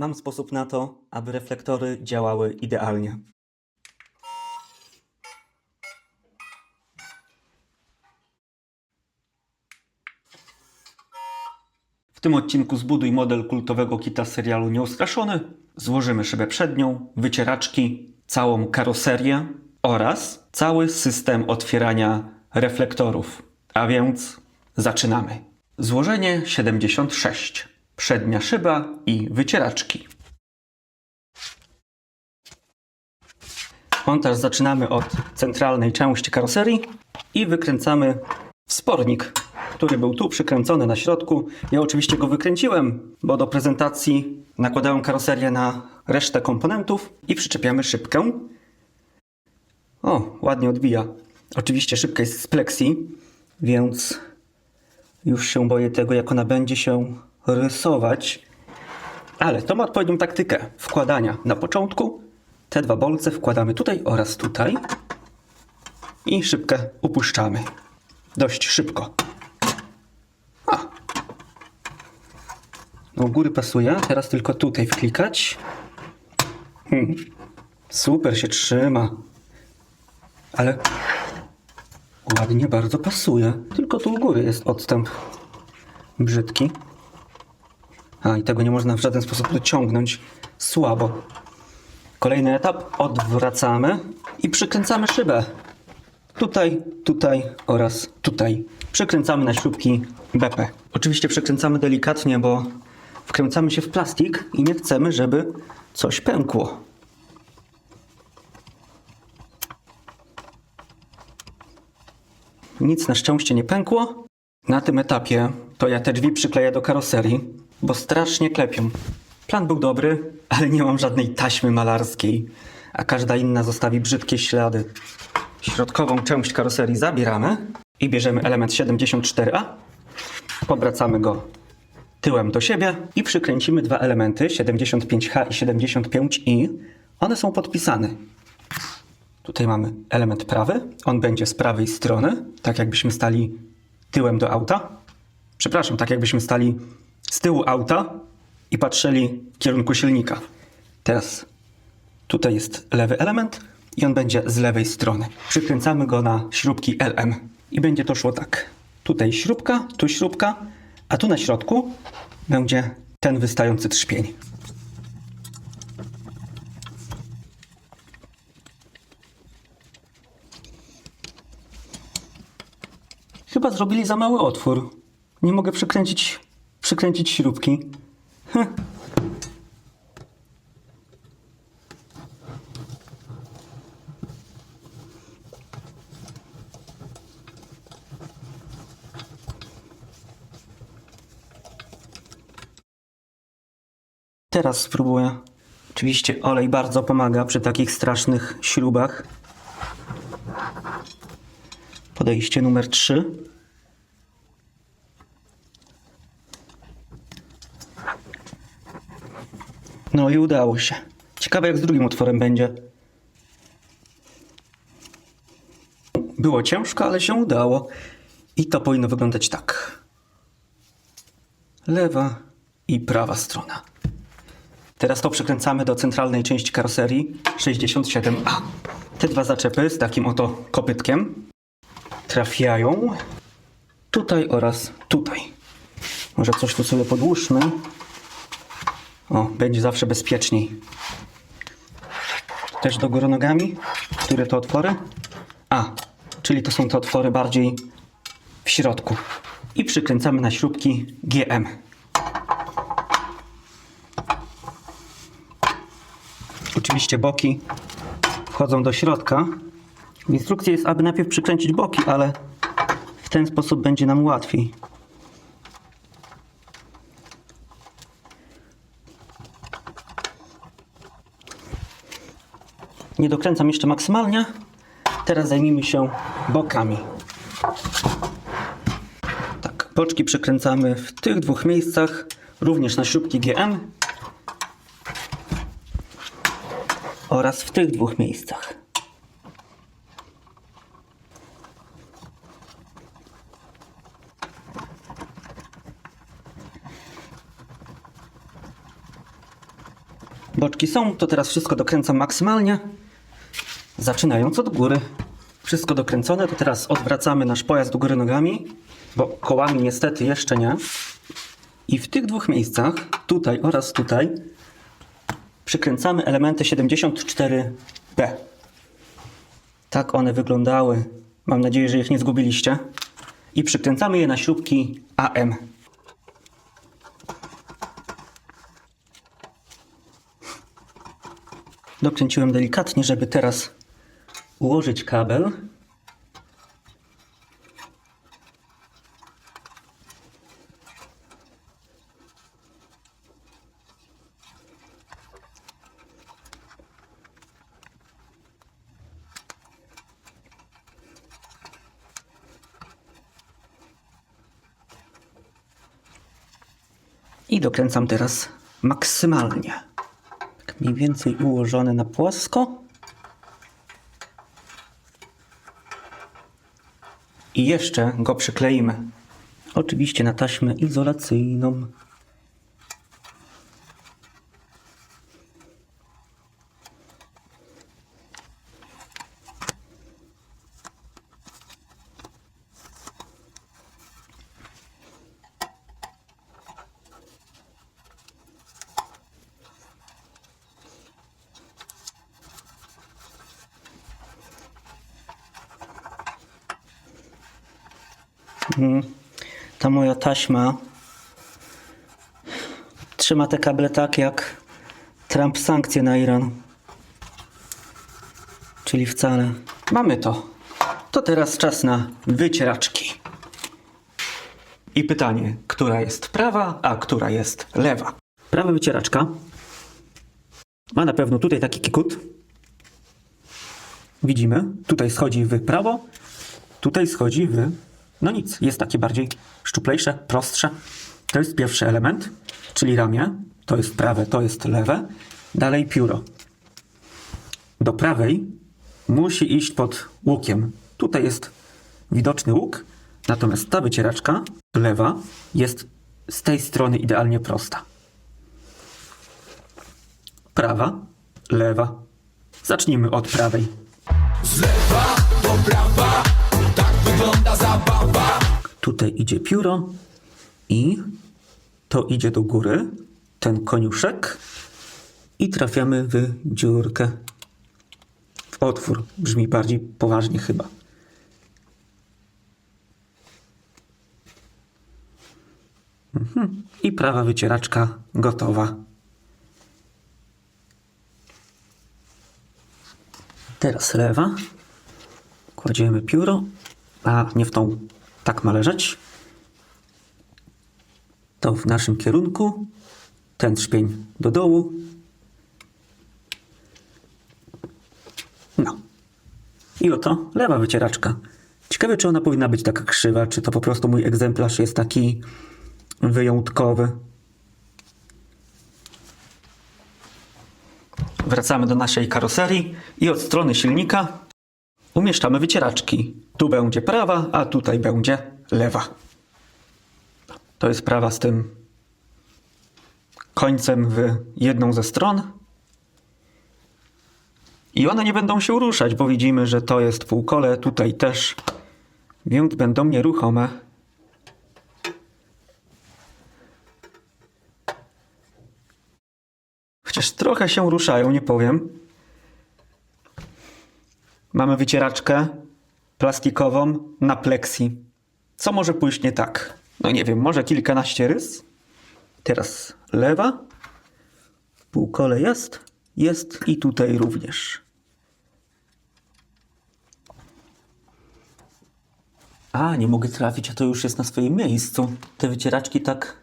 Mam sposób na to, aby reflektory działały idealnie. W tym odcinku zbuduj model kultowego kita z serialu Nieustraszony. Złożymy szybę przednią, wycieraczki, całą karoserię oraz cały system otwierania reflektorów. A więc zaczynamy. Złożenie 76. Przednia szyba i wycieraczki. Montaż zaczynamy od centralnej części karoserii i wykręcamy wspornik, który był tu przykręcony na środku. Ja oczywiście go wykręciłem, bo do prezentacji nakładałem karoserię na resztę komponentów i przyczepiamy szybkę. O, ładnie odbija. Oczywiście szybka jest z pleksji, więc już się boję tego, jak ona będzie się rysować. Ale to ma odpowiednią taktykę wkładania na początku. Te dwa bolce wkładamy tutaj oraz tutaj i szybkę upuszczamy. Dość szybko. No, u góry pasuje, teraz tylko tutaj wklikać. Super się trzyma. Ale ładnie bardzo pasuje. Tylko tu u góry jest odstęp brzydki. I tego nie można w żaden sposób dociągnąć. Słabo. Kolejny etap. Odwracamy i przykręcamy szybę. Tutaj, tutaj oraz tutaj. Przykręcamy na śrubki BP. Oczywiście przykręcamy delikatnie, bo wkręcamy się w plastik i nie chcemy, żeby coś pękło. Nic na szczęście nie pękło. Na tym etapie to ja te drzwi przykleję do karoserii, bo strasznie klepią. Plan był dobry, ale nie mam żadnej taśmy malarskiej, a każda inna zostawi brzydkie ślady. Środkową część karoserii zabieramy i bierzemy element 74A, powracamy go tyłem do siebie i przykręcimy dwa elementy 75H i 75I. One są podpisane. Tutaj mamy element prawy, on będzie z prawej strony, tak jakbyśmy stali tyłem do auta. Przepraszam, tak jakbyśmy stali z tyłu auta i patrzyli w kierunku silnika. Teraz tutaj jest lewy element i on będzie z lewej strony. Przykręcamy go na śrubki LM i będzie to szło tak. Tutaj śrubka, a tu na środku będzie ten wystający trzpień. Chyba zrobili za mały otwór. Nie mogę przykręcić śrubki. Teraz spróbuję. Oczywiście olej bardzo pomaga przy takich strasznych śrubach. Podejście numer 3. No i udało się. Ciekawe, jak z drugim otworem będzie. Było ciężko, ale się udało. I to powinno wyglądać tak. Lewa i prawa strona. Teraz to przykręcamy do centralnej części karoserii 67A. Te dwa zaczepy z takim oto kopytkiem trafiają tutaj oraz tutaj. Może coś tu sobie podłóżmy. O, będzie zawsze bezpieczniej. Też do góry nogami. Które to otwory? Czyli to są te otwory bardziej w środku. I przykręcamy na śrubki GM. Oczywiście boki wchodzą do środka. W instrukcji jest, aby najpierw przykręcić boki, ale w ten sposób będzie nam łatwiej. Nie dokręcam jeszcze maksymalnie. Teraz zajmijmy się bokami. Tak, boczki przykręcamy w tych dwóch miejscach, również na śrubki GM oraz w tych dwóch miejscach. Boczki są, to teraz wszystko dokręcam maksymalnie. Zaczynając od góry. Wszystko dokręcone, to teraz odwracamy nasz pojazd do góry nogami, bo kołami niestety jeszcze nie. I w tych dwóch miejscach, tutaj oraz tutaj, przykręcamy elementy 74B. Tak one wyglądały. Mam nadzieję, że ich nie zgubiliście. I przykręcamy je na śrubki AM. Dokręciłem delikatnie, żeby teraz ułożyć kabel. I dokręcam teraz maksymalnie. Tak mniej więcej ułożone na płasko. I jeszcze go przykleimy. Oczywiście na taśmę izolacyjną. Ta moja taśma trzyma te kable tak jak Trump sankcje na Iran. Czyli wcale. Mamy to. To teraz czas na wycieraczki. I pytanie, która jest prawa, a która jest lewa? Prawa wycieraczka ma na pewno tutaj taki kikut. Widzimy, tutaj schodzi w prawo, tutaj schodzi w... No nic, jest takie bardziej szczuplejsze, prostsze. To jest pierwszy element, czyli ramię. To jest prawe, to jest lewe. Dalej pióro. Do prawej musi iść pod łukiem. Tutaj jest widoczny łuk, natomiast ta wycieraczka lewa jest z tej strony idealnie prosta. Prawa, lewa. Zacznijmy od prawej. Z lewa do prawa, tak wygląda zabawa. Tutaj idzie pióro i to idzie do góry, ten koniuszek i trafiamy w dziurkę. W otwór. Brzmi bardziej poważnie chyba. I prawa wycieraczka gotowa. Teraz lewa. Kładziemy pióro, a nie w tą. Tak ma leżeć. To w naszym kierunku. Ten trzpień do dołu. No. I oto lewa wycieraczka. Ciekawe, czy ona powinna być taka krzywa, czy to po prostu mój egzemplarz jest taki wyjątkowy. Wracamy do naszej karoserii i od strony silnika umieszczamy wycieraczki. Tu będzie prawa, a tutaj będzie lewa. To jest prawa z tym końcem w jedną ze stron. I one nie będą się ruszać, bo widzimy, że to jest półkole, tutaj też, więc będą nieruchome. Chociaż trochę się ruszają, nie powiem. Mamy wycieraczkę plastikową na pleksji. Co może pójść nie tak? No nie wiem, może kilkanaście rys. Teraz lewa. Półkole jest i tutaj również. A, nie mogę trafić, a to już jest na swoim miejscu. Te wycieraczki tak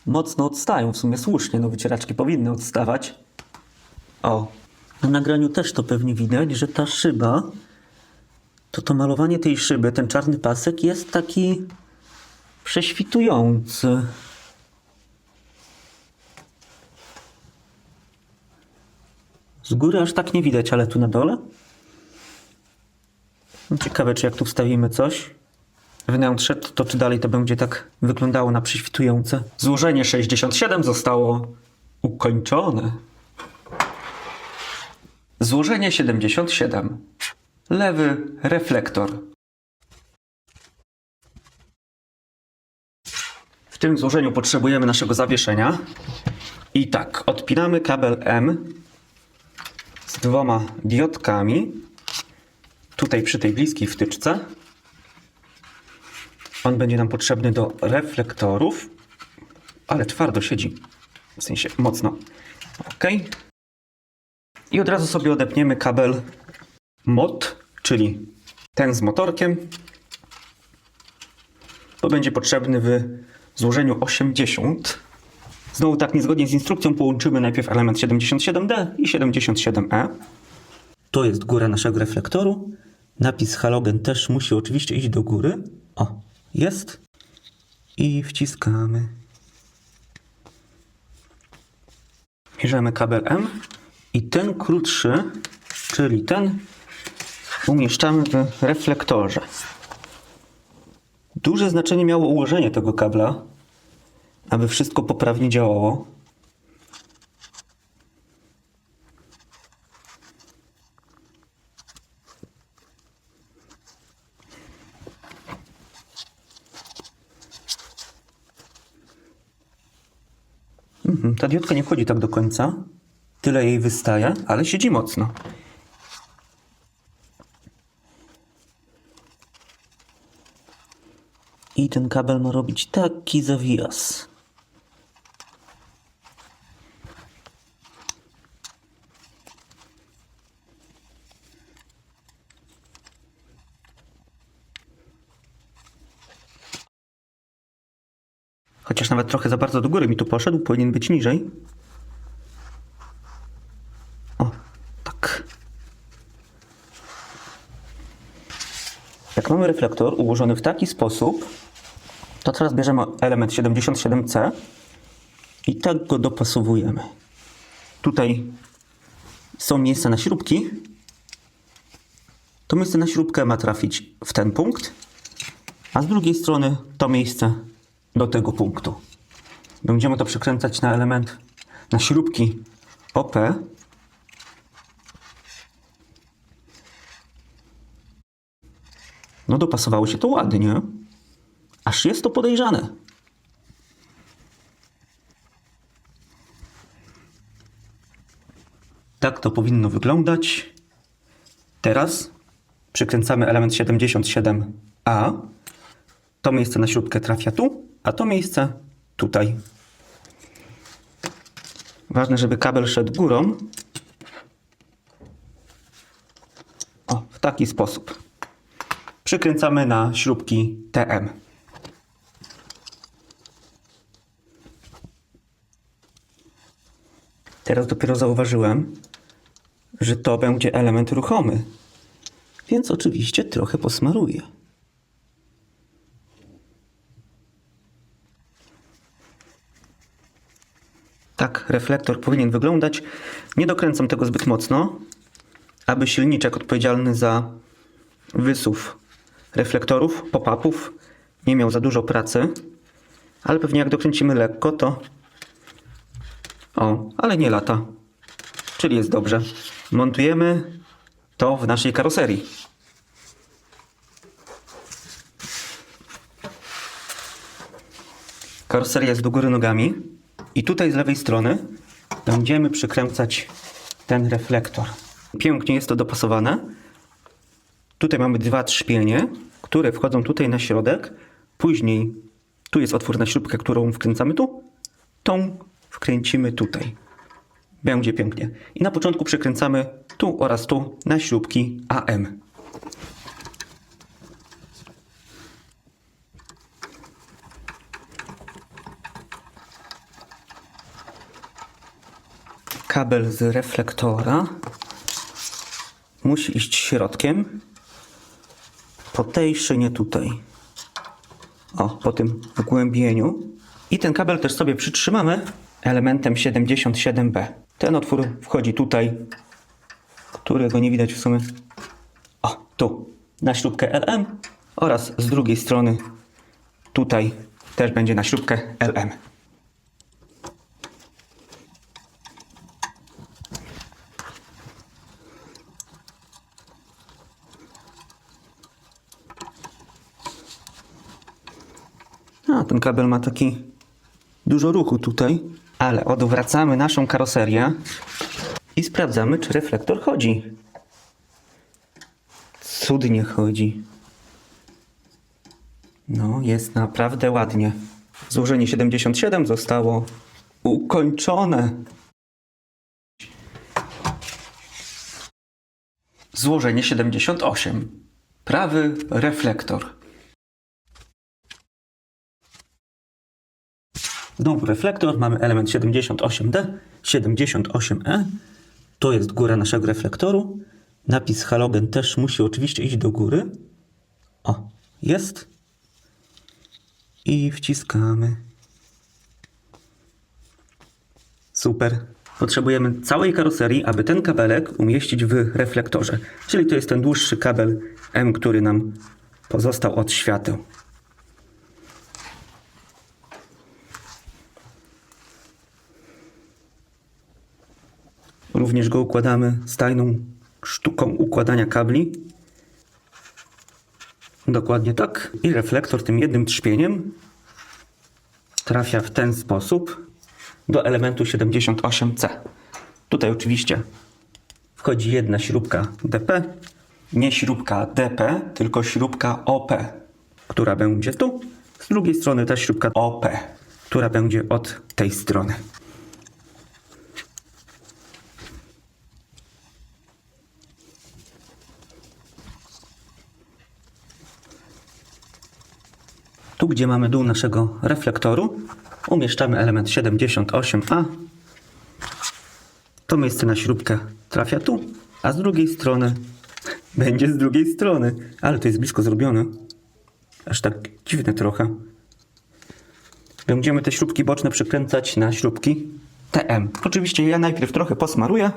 mocno odstają. W sumie słusznie, no wycieraczki powinny odstawać. O, na nagraniu też to pewnie widać, że ta szyba, to malowanie tej szyby, ten czarny pasek jest taki prześwitujący. Z góry aż tak nie widać, ale tu na dole. Ciekawe, czy jak tu wstawimy coś wnętrze, to czy dalej to będzie tak wyglądało na prześwitujące. Złożenie 67 zostało ukończone. Złożenie 77. Lewy reflektor. W tym złożeniu potrzebujemy naszego zawieszenia. I tak, odpinamy kabel M z 2 diodkami. Tutaj przy tej bliskiej wtyczce. On będzie nam potrzebny do reflektorów, ale twardo siedzi. W sensie mocno. OK. I od razu sobie odepniemy kabel MOT, czyli ten z motorkiem. To będzie potrzebny w złożeniu 80. Znowu tak niezgodnie z instrukcją połączymy najpierw element 77D i 77E. To jest góra naszego reflektoru. Napis halogen też musi oczywiście iść do góry. O, jest. I wciskamy. Bierzemy kabel M i ten krótszy, czyli ten, umieszczamy w reflektorze. Duże znaczenie miało ułożenie tego kabla, aby wszystko poprawnie działało. Ta diodka nie wchodzi tak do końca. Tyle jej wystaje, ale siedzi mocno. I ten kabel ma robić taki zawijas. Chociaż nawet trochę za bardzo do góry mi tu poszedł, powinien być niżej. O, tak. Jak mamy reflektor ułożony w taki sposób, to teraz bierzemy element 77C i tak go dopasowujemy. Tutaj są miejsca na śrubki. To miejsce na śrubkę ma trafić w ten punkt, a z drugiej strony to miejsce do tego punktu. Będziemy to przykręcać na element, na śrubki OP. No dopasowało się to ładnie. Aż jest to podejrzane. Tak to powinno wyglądać. Teraz przykręcamy element 77A. To miejsce na śrubkę trafia tu, a to miejsce tutaj. Ważne, żeby kabel szedł górą. O, w taki sposób. Przykręcamy na śrubki TM. Teraz dopiero zauważyłem, że to będzie element ruchomy. Więc oczywiście trochę posmaruję. Tak reflektor powinien wyglądać. Nie dokręcam tego zbyt mocno, aby silniczek odpowiedzialny za wysuw reflektorów, pop-upów nie miał za dużo pracy. Ale pewnie jak dokręcimy lekko, to... O, ale nie lata. Czyli jest dobrze. Montujemy to w naszej karoserii. Karoseria jest do góry nogami. I tutaj z lewej strony będziemy przykręcać ten reflektor. Pięknie jest to dopasowane. Tutaj mamy 2 trzpienie, które wchodzą tutaj na środek. Później tu jest otwór na śrubkę, którą wkręcamy tu. Tą wkręcimy tutaj. Będzie pięknie. I na początku przykręcamy tu oraz tu na śrubki AM. Kabel z reflektora musi iść środkiem po tej szynie tutaj. O, po tym wgłębieniu. I ten kabel też sobie przytrzymamy elementem 77B. Ten otwór wchodzi tutaj, którego nie widać w sumie. O, tu, na śrubkę LM oraz z drugiej strony tutaj też będzie na śrubkę LM. A, ten kabel ma taki dużo ruchu tutaj. Ale odwracamy naszą karoserię i sprawdzamy, czy reflektor chodzi. Cudnie chodzi. No, jest naprawdę ładnie. Złożenie 77 zostało ukończone. Złożenie 78. Prawy reflektor. Znowu reflektor. Mamy element 78D, 78E. To jest góra naszego reflektoru. Napis halogen też musi oczywiście iść do góry. O, jest. I wciskamy. Super. Potrzebujemy całej karoserii, aby ten kabelek umieścić w reflektorze. Czyli to jest ten dłuższy kabel M, który nam pozostał od świateł. Również go układamy z tajną sztuką układania kabli. Dokładnie tak. I reflektor tym jednym trzpieniem trafia w ten sposób do elementu 78C. Tutaj oczywiście wchodzi jedna śrubka DP. Nie śrubka DP, tylko śrubka OP, która będzie tu. Z drugiej strony też śrubka OP, która będzie od tej strony. Tu, gdzie mamy dół naszego reflektoru, umieszczamy element 78A. To miejsce na śrubkę trafia tu, a z drugiej strony będzie z drugiej strony. Ale to jest blisko zrobione. Aż tak dziwne trochę. Będziemy te śrubki boczne przykręcać na śrubki TM. Oczywiście ja najpierw trochę posmaruję.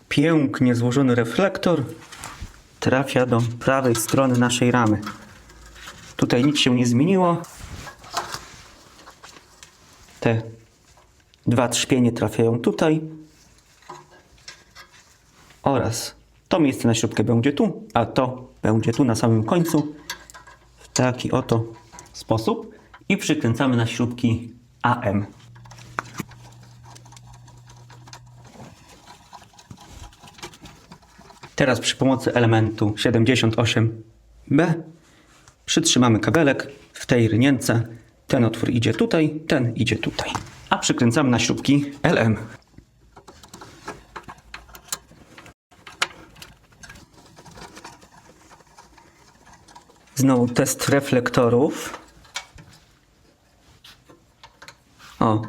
Pięknie złożony reflektor trafia do prawej strony naszej ramy. Tutaj nic się nie zmieniło. Te dwa trzpienie trafiają tutaj. Oraz to miejsce na śrubkę będzie tu, a to będzie tu na samym końcu. W taki oto sposób. I przykręcamy na śrubki AM. Teraz przy pomocy elementu 78B przytrzymamy kabelek w tej rynience. Ten otwór idzie tutaj, ten idzie tutaj. A przykręcamy na śrubki LM. Znowu test reflektorów. O.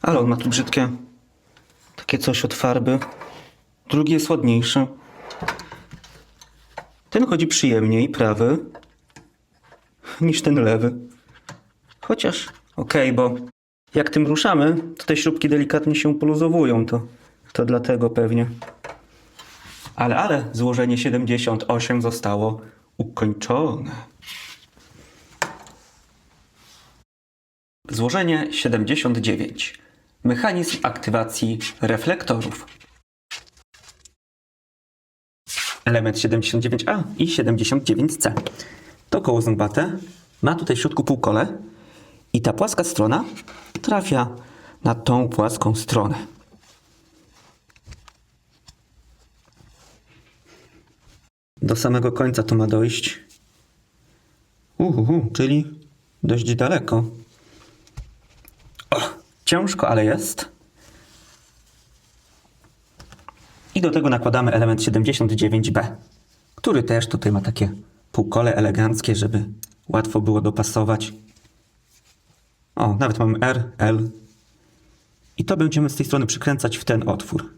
Ale on ma tu brzydkie takie coś od farby. Drugi jest ładniejszy. Ten chodzi przyjemniej, prawy, niż ten lewy. Chociaż, okej, bo jak tym ruszamy, to te śrubki delikatnie się poluzowują. To dlatego pewnie. Ale złożenie 78 zostało ukończone. Złożenie 79. Mechanizm aktywacji reflektorów. Element 79A i 79C. To koło zębate ma tutaj w środku półkole i ta płaska strona trafia na tą płaską stronę. Do samego końca to ma dojść. Czyli dość daleko. Ciężko, ale jest. I do tego nakładamy element 79B, który też tutaj ma takie półkole eleganckie, żeby łatwo było dopasować. O, nawet mamy R, L. I to będziemy z tej strony przykręcać w ten otwór.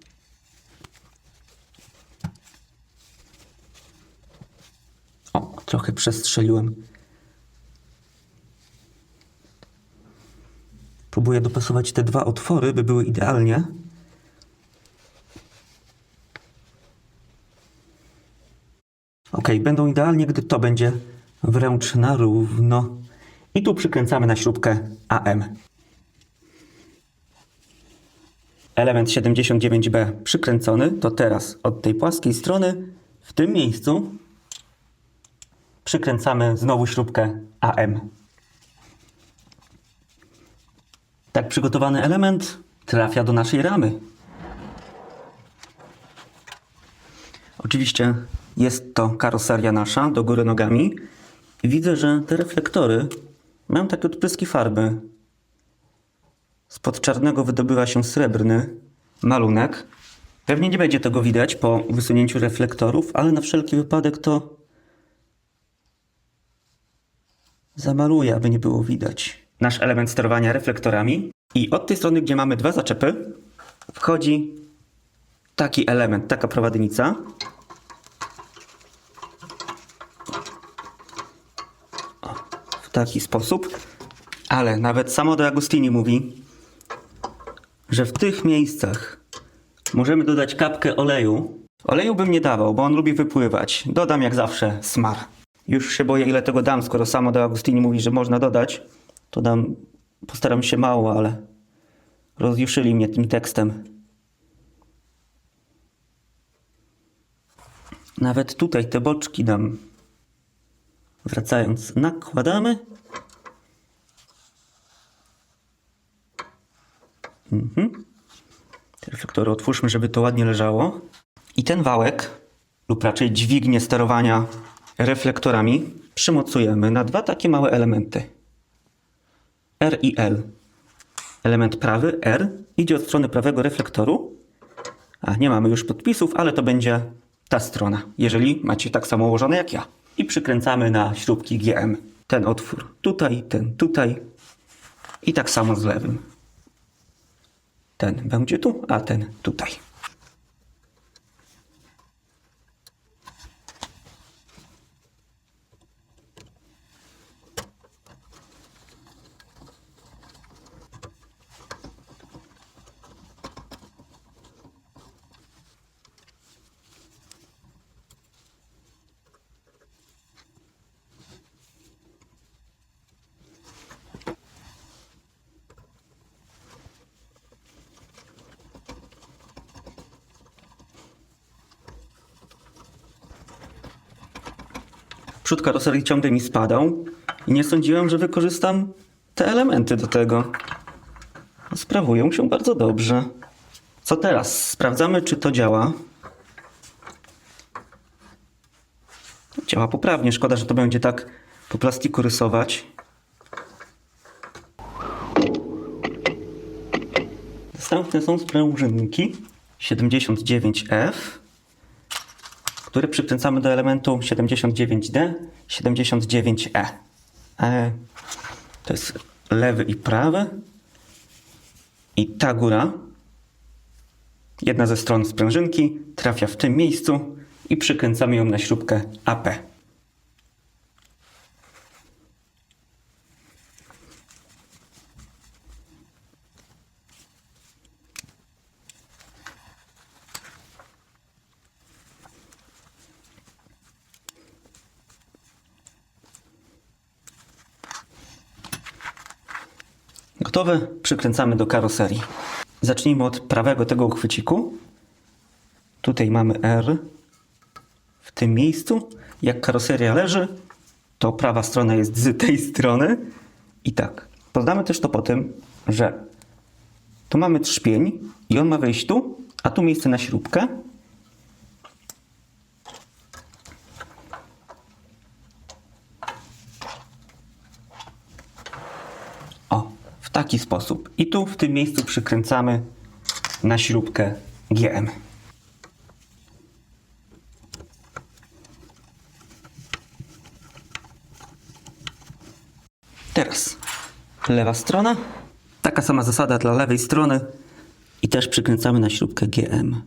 O, trochę przestrzeliłem. Spróbuję dopasować te dwa otwory, by były idealnie. Ok, będą idealnie, gdy to będzie wręcz na równo. I tu przykręcamy na śrubkę AM. Element 79B przykręcony, to teraz od tej płaskiej strony w tym miejscu przykręcamy znowu śrubkę AM. Tak przygotowany element trafia do naszej ramy. Oczywiście jest to karoseria nasza do góry nogami. Widzę, że te reflektory mają takie odpryski farby. Spod czarnego wydobywa się srebrny malunek. Pewnie nie będzie tego widać po wysunięciu reflektorów, ale na wszelki wypadek to zamaluję, aby nie było widać. Nasz element sterowania reflektorami. I od tej strony, gdzie mamy dwa zaczepy, wchodzi taki element, taka prowadnica. W taki sposób. Ale nawet samo De Agostini mówi, że w tych miejscach możemy dodać kapkę oleju. Oleju bym nie dawał, bo on lubi wypływać. Dodam jak zawsze smar. Już się boję, ile tego dam, skoro samo De Agostini mówi, że można dodać. To dam, postaram się mało, ale rozjuszyli mnie tym tekstem. Nawet tutaj te boczki dam. Wracając, nakładamy. Te reflektory otwórzmy, żeby to ładnie leżało. I ten wałek, lub raczej dźwignię sterowania reflektorami, przymocujemy na dwa takie małe elementy. R i L. Element prawy, R, idzie od strony prawego reflektoru. A nie mamy już podpisów, ale to będzie ta strona, jeżeli macie tak samo ułożone jak ja. I przykręcamy na śrubki GM. Ten otwór tutaj, ten tutaj. I tak samo z lewym. Ten będzie tu, a ten tutaj. Przód karoserii ciągle mi spadał i nie sądziłem, że wykorzystam te elementy do tego. Sprawują się bardzo dobrze. Co teraz? Sprawdzamy, czy to działa. Działa poprawnie. Szkoda, że to będzie tak po plastiku rysować. Następne są sprężynki 79F, które przykręcamy do elementu 79D, 79E. To jest lewy i prawy. I ta góra, jedna ze stron sprężynki, trafia w tym miejscu i przykręcamy ją na śrubkę AP. Gotowe? Przykręcamy do karoserii. Zacznijmy od prawego tego uchwyciku. Tutaj mamy R. W tym miejscu, jak karoseria leży, to prawa strona jest z tej strony. I tak. Poznamy też to po tym, że tu mamy trzpień i on ma wejść tu, a tu miejsce na śrubkę. W taki sposób. I tu w tym miejscu przykręcamy na śrubkę GM. Teraz lewa strona. Taka sama zasada dla lewej strony. I też przykręcamy na śrubkę GM.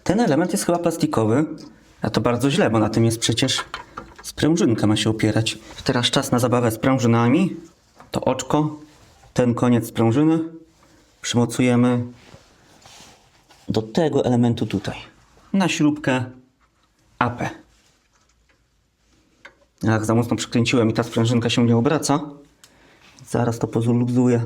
Ten element jest chyba plastikowy. A to bardzo źle, bo na tym jest przecież sprężynka ma się opierać. Teraz czas na zabawę z sprężynami. To oczko, ten koniec sprężyny przymocujemy do tego elementu tutaj. Na śrubkę AP. Jak za mocno przykręciłem i ta sprężynka się nie obraca, zaraz to pozluzuję.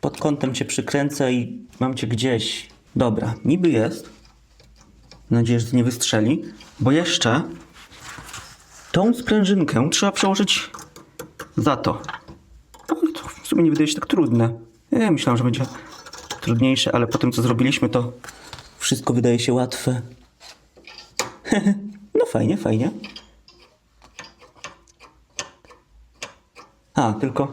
Pod kątem cię przykręcę i mam cię gdzieś. Dobra, niby jest. Mam nadzieję, że nie wystrzeli. Bo jeszcze tą sprężynkę trzeba przełożyć za to. No, to w sumie nie wydaje się tak trudne. Ja myślałem, że będzie trudniejsze, ale po tym, co zrobiliśmy, to wszystko wydaje się łatwe. No fajnie, fajnie. A, tylko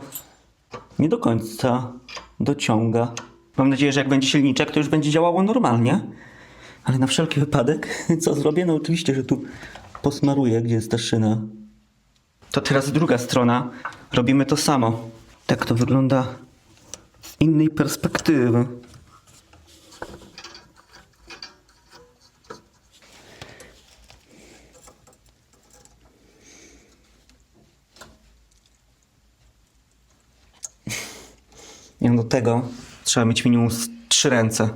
nie do końca dociąga. Mam nadzieję, że jak będzie silniczek, to już będzie działało normalnie. Ale na wszelki wypadek, co zrobię? No oczywiście, że tu posmaruję, gdzie jest ta szyna. To teraz druga strona. Robimy to samo. Tak to wygląda z innej perspektywy. I do tego trzeba mieć minimum 3 ręce.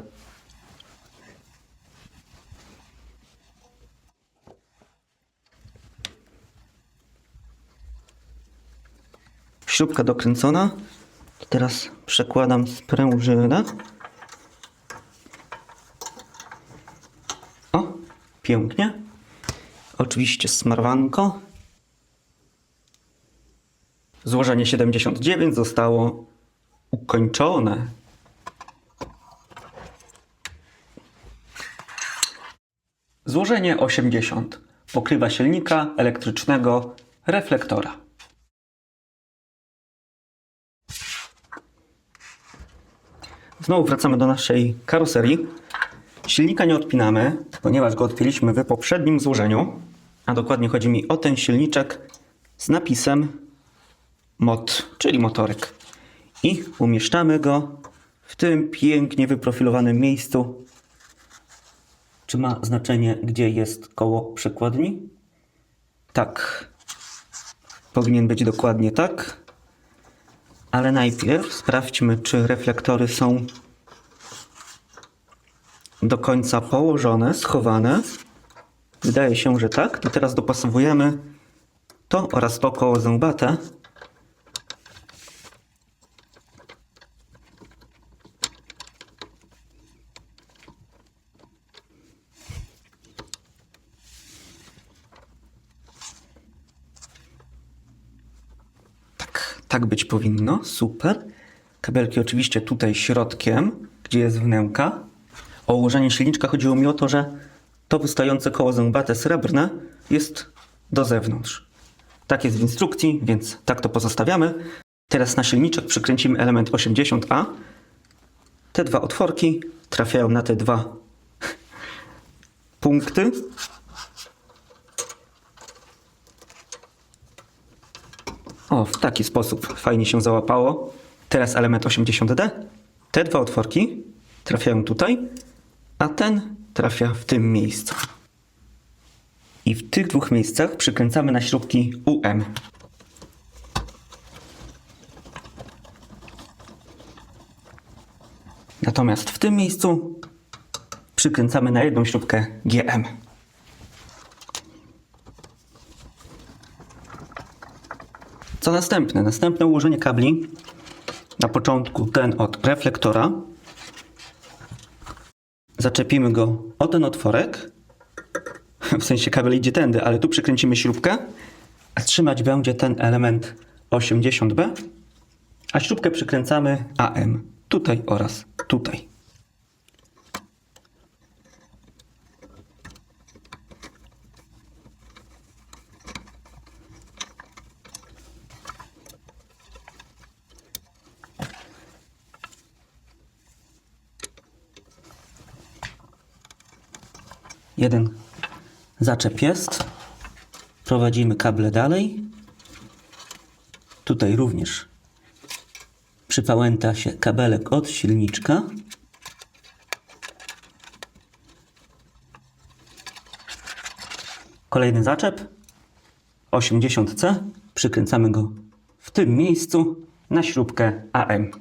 Śrubka dokręcona. Teraz przekładam sprężynę. O, pięknie. Oczywiście smarwanko. Złożenie 79 zostało ukończone. Złożenie 80. Pokrywa silnika elektrycznego reflektora. Znowu wracamy do naszej karoserii. Silnika nie odpinamy, ponieważ go odpięliśmy w poprzednim złożeniu. A dokładnie chodzi mi o ten silniczek z napisem MOT, czyli motorek. I umieszczamy go w tym pięknie wyprofilowanym miejscu. Czy ma znaczenie, gdzie jest koło przekładni? Tak. Powinien być dokładnie tak. Ale najpierw sprawdźmy, czy reflektory są do końca położone, schowane. Wydaje się, że tak. I teraz dopasowujemy to oraz to koło zębate. Tak być powinno, super. Kabelki oczywiście tutaj środkiem, gdzie jest wnęka. O ułożenie silniczka chodziło mi o to, że to wystające koło zębate srebrne jest do zewnątrz. Tak jest w instrukcji, więc tak to pozostawiamy. Teraz na silniczek przykręcimy element 80A. Te dwa otworki trafiają na te dwa punkty. O, w taki sposób fajnie się załapało. Teraz element 80D. Te dwa otworki trafiają tutaj, a ten trafia w tym miejscu. I w tych dwóch miejscach przykręcamy na śrubki UM. Natomiast w tym miejscu przykręcamy na jedną śrubkę GM. Co następne? Następne ułożenie kabli. Na początku ten od reflektora. Zaczepimy go o ten otworek. W sensie kabel idzie tędy, ale tu przykręcimy śrubkę. A trzymać będzie ten element 80B. A śrubkę przykręcamy AM. Tutaj oraz tutaj. Jeden Zaczep jest. Prowadzimy kable dalej. Tutaj również przypałęta się kabelek od silniczka. Kolejny zaczep 80C. Przykręcamy go w tym miejscu na śrubkę AM.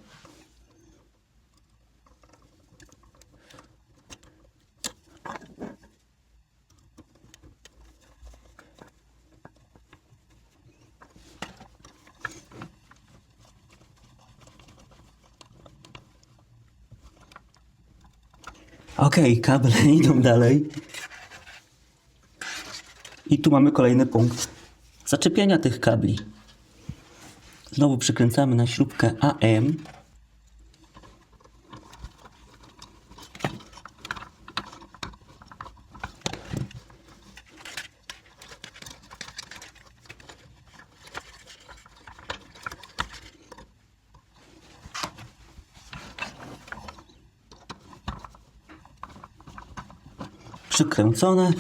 Ok, kable idą dalej. I tu mamy kolejny punkt zaczepienia tych kabli. Znowu przykręcamy na śrubkę AM. Przykręcone,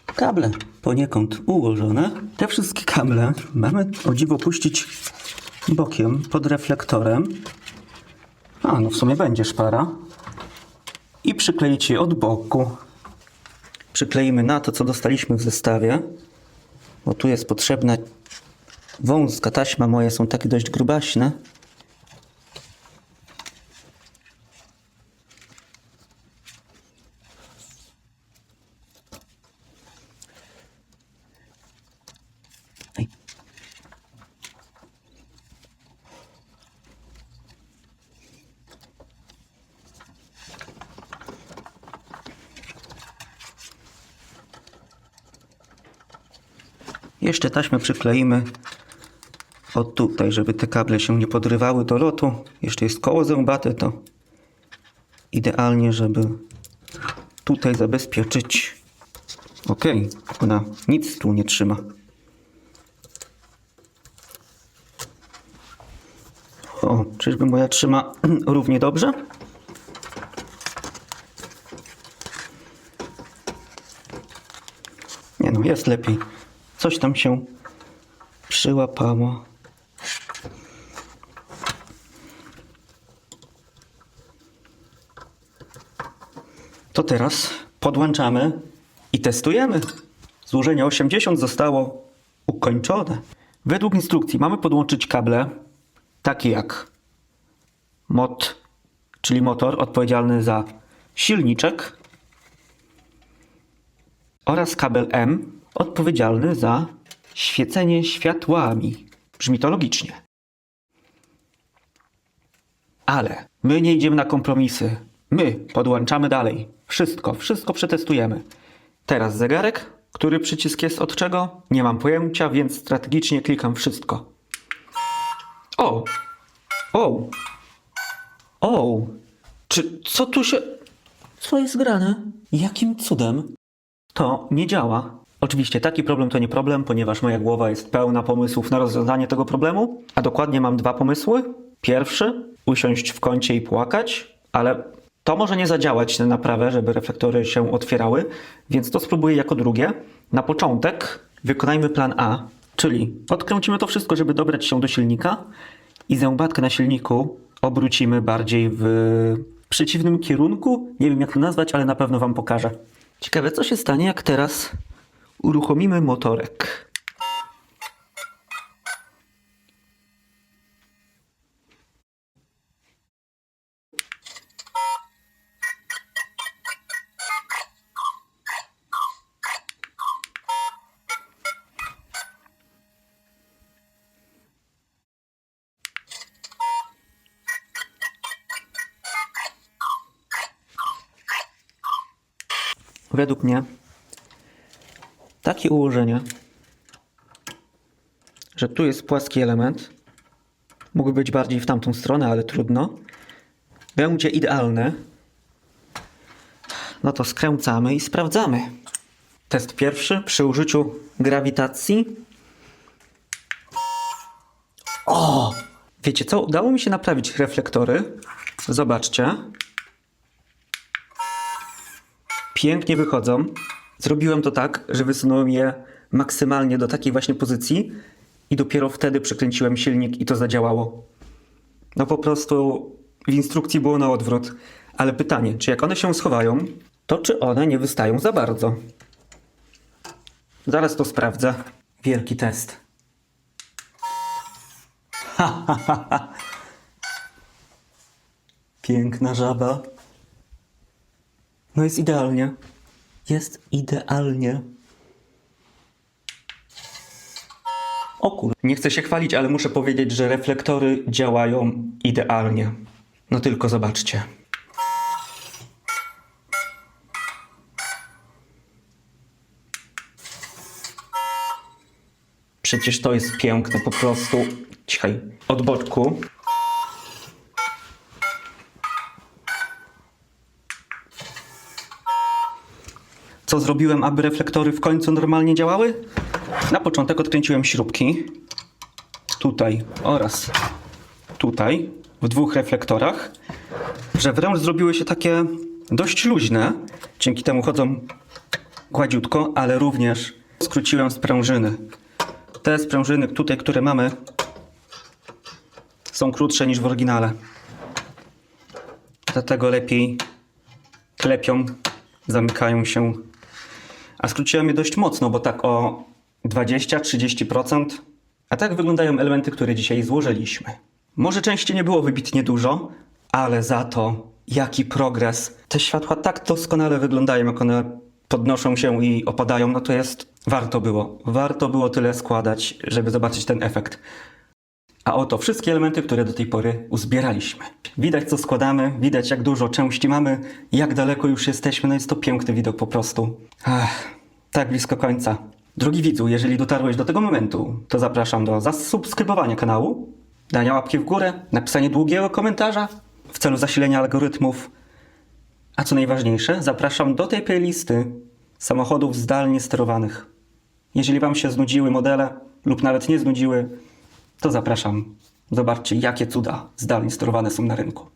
kable poniekąd ułożone. Te wszystkie kable mamy o dziwo puścić bokiem pod reflektorem. No w sumie będzie szpara. I przykleić je od boku. Przykleimy na to, co dostaliśmy w zestawie, bo tu jest potrzebna wąska taśma. Moje są takie dość grubaśne. Jeszcze taśmę przykleimy od tutaj, żeby te kable się nie podrywały do lotu. Jeszcze jest koło zębate, to idealnie, żeby tutaj zabezpieczyć. Ok, ona nic tu nie trzyma. O, czyżby moja trzyma równie dobrze? Nie no, jest lepiej. Coś tam się przyłapało. To teraz podłączamy i testujemy. Złożenie 80 zostało ukończone. Według instrukcji mamy podłączyć kable takie jak MOT, czyli motor odpowiedzialny za silniczek, oraz kabel M odpowiedzialny za świecenie światłami. Brzmi to logicznie. Ale my nie idziemy na kompromisy. My podłączamy dalej. Wszystko przetestujemy. Teraz zegarek. Który przycisk jest od czego? Nie mam pojęcia, więc strategicznie klikam wszystko. Co tu się... Co jest grane? Jakim cudem? To nie działa. Oczywiście taki problem to nie problem, ponieważ moja głowa jest pełna pomysłów na rozwiązanie tego problemu, a dokładnie mam dwa pomysły. Pierwszy, usiąść w kącie i płakać, ale to może nie zadziałać na naprawę, żeby reflektory się otwierały, więc to spróbuję jako drugie. Na początek wykonajmy plan A, czyli odkręcimy to wszystko, żeby dobrać się do silnika i zębatkę na silniku obrócimy bardziej w przeciwnym kierunku. Nie wiem jak to nazwać, ale na pewno wam pokażę. Ciekawe co się stanie, jak teraz uruchomimy motorek. Według mnie takie ułożenie, że tu jest płaski element, mógłby być bardziej w tamtą stronę, ale trudno, będzie idealne. No to skręcamy i sprawdzamy. Test pierwszy przy użyciu grawitacji. O! Wiecie co? Udało mi się naprawić reflektory. Zobaczcie. Pięknie wychodzą. Zrobiłem to tak, że wysunąłem je maksymalnie do takiej właśnie pozycji i dopiero wtedy przykręciłem silnik i to zadziałało. No po prostu w instrukcji było na odwrót. Ale pytanie, czy jak one się schowają, to czy one nie wystają za bardzo? Zaraz to sprawdzę. Wielki test. Piękna żaba. No jest idealnie. Jest idealnie. O kur... Nie chcę się chwalić, ale muszę powiedzieć, że reflektory działają idealnie. No tylko zobaczcie. Przecież to jest piękne, po prostu. Cichaj. Od boczku. Co zrobiłem, aby reflektory w końcu normalnie działały? Na początek odkręciłem śrubki. Tutaj oraz tutaj. W 2 reflektorach. Że wręcz zrobiły się takie dość luźne. Dzięki temu chodzą gładziutko, ale również skróciłem sprężyny. Te sprężyny tutaj, które mamy, są krótsze niż w oryginale. Dlatego lepiej klepią, zamykają się. A skróciłem je dość mocno, bo tak o 20-30%. A tak wyglądają elementy, które dzisiaj złożyliśmy. Może części nie było wybitnie dużo, ale za to jaki progres. Te światła tak doskonale wyglądają, jak one podnoszą się i opadają, no to jest... Warto było. Warto było tyle składać, żeby zobaczyć ten efekt. A oto wszystkie elementy, które do tej pory uzbieraliśmy. Widać, co składamy, widać, jak dużo części mamy, jak daleko już jesteśmy. No jest to piękny widok po prostu. Tak blisko końca. Drogi widzu, jeżeli dotarłeś do tego momentu, to zapraszam do zasubskrybowania kanału, dania łapki w górę, napisania długiego komentarza w celu zasilenia algorytmów. A co najważniejsze, zapraszam do tej playlisty samochodów zdalnie sterowanych. Jeżeli Wam się znudziły modele lub nawet nie znudziły, to zapraszam. Zobaczcie, jakie cuda zdalnie sterowane są na rynku.